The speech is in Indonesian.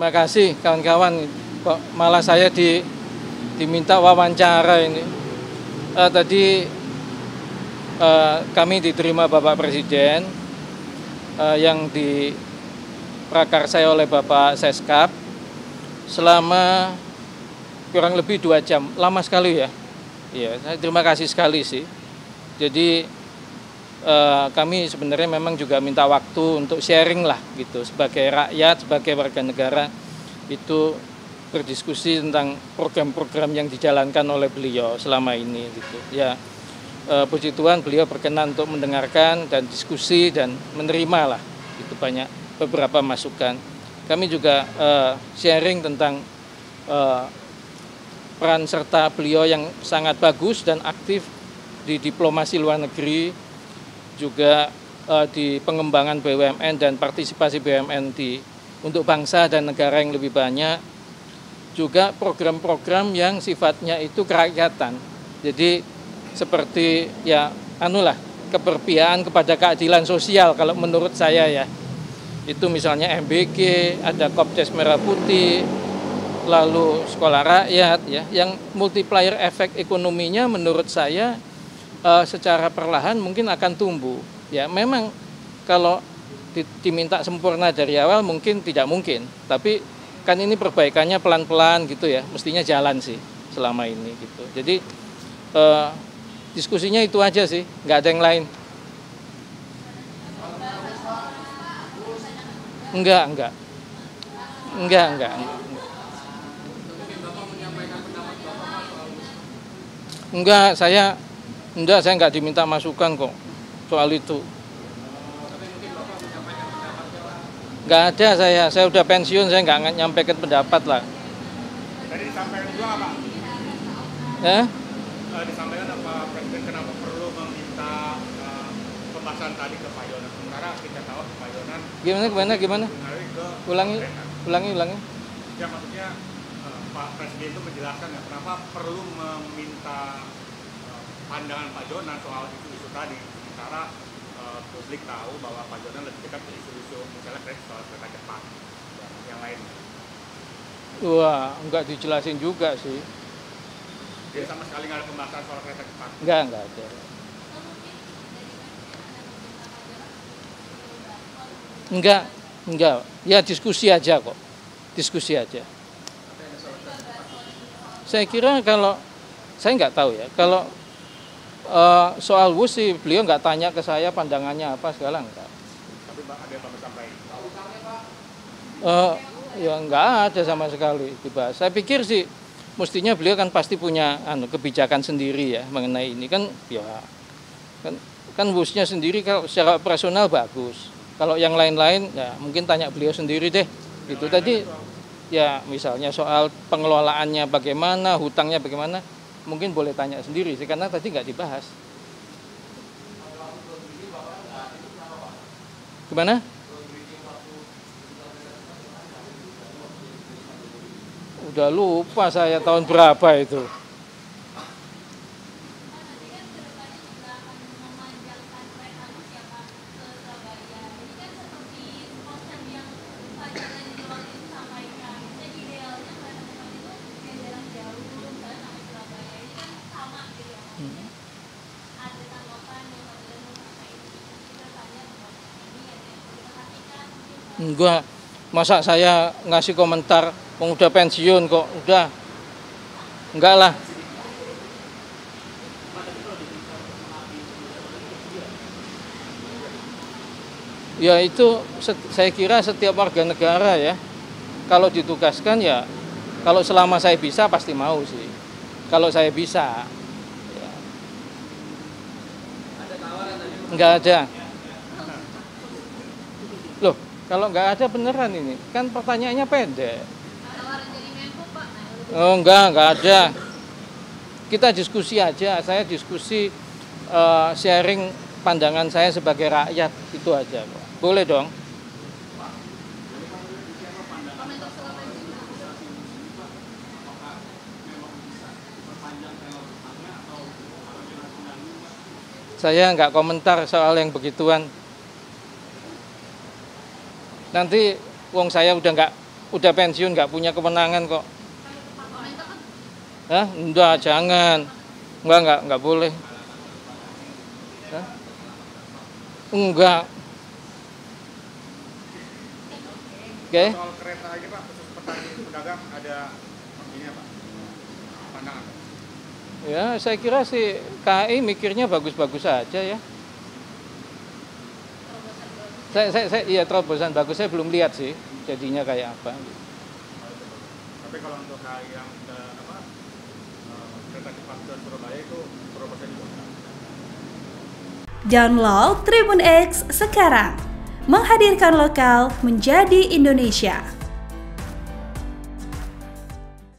Terima kasih kawan-kawan. Kok malah saya diminta wawancara ini. Tadi kami diterima Bapak Presiden yang diprakarsai oleh Bapak Seskap selama kurang lebih 2 jam. Lama sekali ya. Iya, saya terima kasih sekali sih. Jadi kami sebenarnya memang juga minta waktu untuk sharing lah gitu, sebagai rakyat, sebagai warga negara itu berdiskusi tentang program-program yang dijalankan oleh beliau selama ini gitu. Ya, puji Tuhan beliau berkenan untuk mendengarkan dan diskusi dan menerima lah itu banyak beberapa masukan. Kami juga sharing tentang peran serta beliau yang sangat bagus dan aktif di diplomasi luar negeri, juga di pengembangan BUMN dan partisipasi BUMN untuk bangsa dan negara yang lebih banyak, juga program-program yang sifatnya itu kerakyatan. Jadi seperti ya keberpihakan kepada keadilan sosial kalau menurut saya ya. Itu misalnya MBG, ada Kopdes Merah Putih, lalu sekolah rakyat ya, yang multiplier efek ekonominya menurut saya secara perlahan mungkin akan tumbuh. Ya memang kalau diminta sempurna dari awal mungkin tidak mungkin, tapi kan ini perbaikannya pelan-pelan gitu ya, mestinya jalan sih selama ini gitu. Jadi diskusinya itu aja sih, nggak ada yang lain. Enggak. Enggak, saya nggak diminta masukan kok soal itu. Nggak ada saya udah pensiun, saya nggak nyampaikan pendapat lah. Tadi disampaikan juga apa? Disampaikan apa Presiden kenapa perlu meminta pembahasan tadi ke Pak Yonan? Sementara kita tahu Pak Yonan Gimana? Ulangi. Ya maksudnya Pak Presiden itu menjelaskan ya kenapa perlu meminta pandangan Pak Yonan soal isu-isu tadi, sementara publik tahu bahwa Pak Yonan lebih dekat ke isu-isu misalnya soal kereta cepat dan yang lain. Wah, nggak dijelasin juga sih. Jadi sama sekali nggak ada pembahasan soal kereta cepat? Nggak ada. Enggak. Ya diskusi aja kok. Saya kira kalau, saya nggak tahu ya, kalau soal WUS sih beliau nggak tanya ke saya pandangannya apa sekarang enggak. Tapi ada yang Bapak sampaikan? Ya nggak ada sama sekali dibahas. Saya pikir sih mestinya beliau kan pasti punya kebijakan sendiri ya mengenai ini kan ya kan WUS-nya sendiri kalau secara operasional bagus. Kalau yang lain-lain ya mungkin tanya beliau sendiri deh. Gitu tadi ya misalnya soal pengelolaannya bagaimana, hutangnya bagaimana, mungkin boleh tanya sendiri sih karena tadi nggak dibahas. Gimana? Udah lupa saya tahun berapa itu. Enggak, masa saya ngasih komentar udah pensiun kok, udah enggak lah. Ya itu saya kira setiap warga negara ya, kalau ditugaskan ya, kalau selama saya bisa pasti mau sih, kalau saya bisa ya. Enggak ada. Loh, kalau nggak ada beneran ini, kan pertanyaannya pendek. Oh enggak ada. Kita diskusi aja, saya diskusi sharing pandangan saya sebagai rakyat, itu aja. Boleh dong. Saya nggak komentar soal yang begituan. Nanti wong saya udah udah pensiun, nggak punya kewenangan kok. Hah? Enggak, jangan. Enggak boleh. Hah? Enggak. Oke. Soal kereta ini Pak, khusus petani pedagang ada ini apa? Pandangan? Ya, saya kira sih KAI mikirnya bagus-bagus saja ya. Iya, terobosan bagus, saya belum lihat sih jadinya kayak apa. Tapi kalau untuk KAI yang kereta cepat ke Surabaya itu terobosan juga. Download Tribun X sekarang, menghadirkan lokal menjadi Indonesia.